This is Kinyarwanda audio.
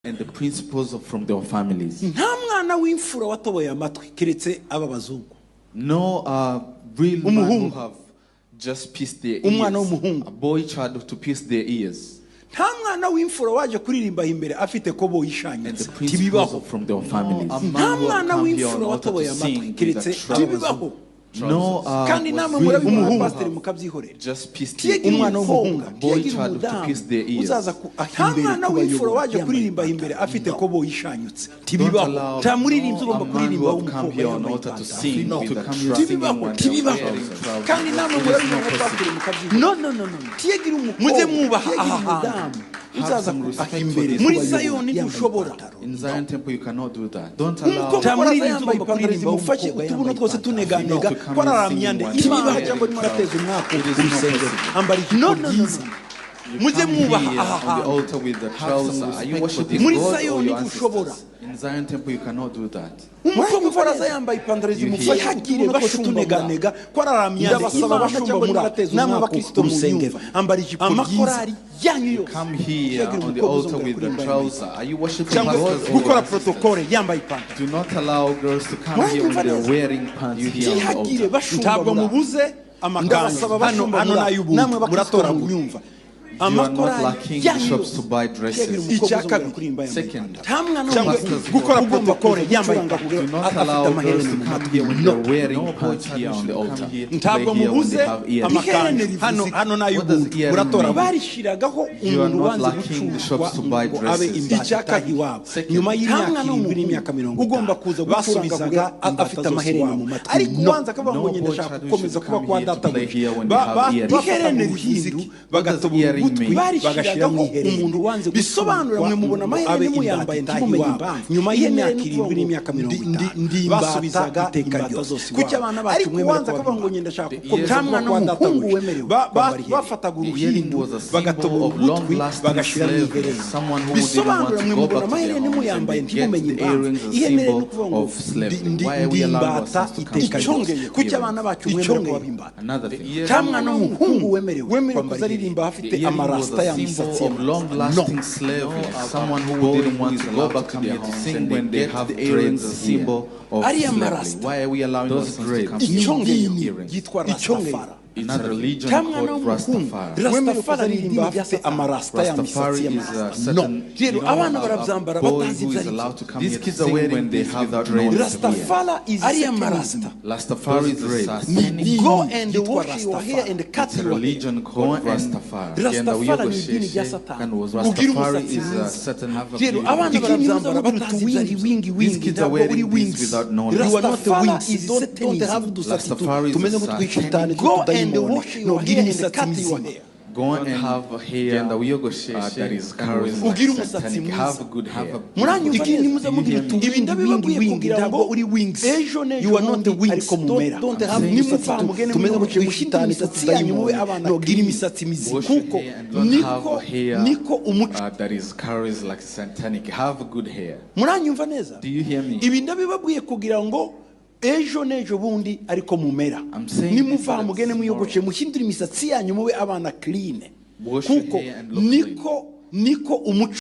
and the principles from their families. nta mwana w'imfura watoboye amatwi keretse aba bazungu. No real man who have just pierced their ears. A boy child to pierce their ears. nta mwana w'imfura waje kuririmba imbere afite kobo yishanyitse tibibaho from their families. nta mwana w'imfura watoboye amatwi keretse tibibaho. No kandi namwe murabimuha pastor mukabyihorera. just pierced umwana w'umuhungu, boy child to pierce their ears. uzaza ahimbere nta w'imfura waje kuririmba imbere afite kobo yishanyitse tibibaho. nta muririmbyi ugomba kuririmba w'umukobwa tibibaho. kandi namwe murabimuha pastor mukabyihorera. no tiyegira umukobwa mujye mwubaha aha uzaza ahimbere muri Zayoni ntushobora. In Zion temple you cannot do that. Don't allow tamuririmbyi ugomba kuririmba mufashe utubuno twose tuneganega kwararamyande ibibaha cyangwa nimurateza umwaka urusengero ambari no mujye mwubaha aha muri Zayoni ntushobora. In Zion temple you cannot do that. umukobwa faraza yambaye ipantaro zimufashe hagire bashutuneganega kwararamyande basaba bashumba murateza namwe abakristo mu rusengero ambari ijipo amakorari yanyu yo. Come here on the altar with the trouser. Are you worshiping pastors? gukora protocol yambaye ipantaro. Do not allow girls to come here when they're wearing pants here on the altar. ntabwo mubuze amakanzu hano nayubu muratora kunyumva. You are not lacking shops to buy dresses. Second, gukora protocol yambaye do not allow girls to come here when they're wearing pants here on the altar. ntabwo mubuze amakanzu hano nayubu muratora barishiragaho umuntu wanze gucungwa abe imbata iwabo nyuma y'imyaka 20 ugomba kuza gusubizaga afite amaherena mu matwi. ariko wanze akavuga ngo ngende shaka gukomeza kuba kwa data baherena ruhindu bagatobora bagashiramo umuntu wanze bisobanura mwe mubona amaherena muyambaye ntimumenye impamvu nyuma y'imyaka 7 n'imyaka 50 basubizaga iteka zose kuki abana bacu mwe wanze akavuga ngo ngende shaka gukomeza kuba kwa data bafataga uruhindu bagatobora ugutwi bagashiramo iherena bisobanura mwe mubona amaherena muyambaye ntimumenye impamvu iherena n'ukuvuga ngo ndimbata iteka kuki abana bacu mwe mubona babimbata tamwana n'umuhungu wemerewe kuzaririmba afite amarasta ya misatsi of long-lasting slave, someone who didn't want to go back here to sing when they have dreads, a symbol of slavery. Why are we allowing those dreads to come here? It's a religion called Rastafari. Rastafari is a certain boy who is allowed to come here to sing when they have dreads. Rastafari is a satanic. Go and wash your hair and cut It's a religion called Rastafari. Rastafari is a certain these kids are wearing wings without knowledge. Rastafari is a satanic. Go and wash your hair and cut your hair. Go and have a hair that is charismatic. Have a good hair. You are not the wings. Don't have that is charismatic. Have a good hair. Do you hear me? ejo nejo bundi ariko mumera nimuva mugene muyogoce muhindura imisatsi yanyu mube abana clean kuko niko umuco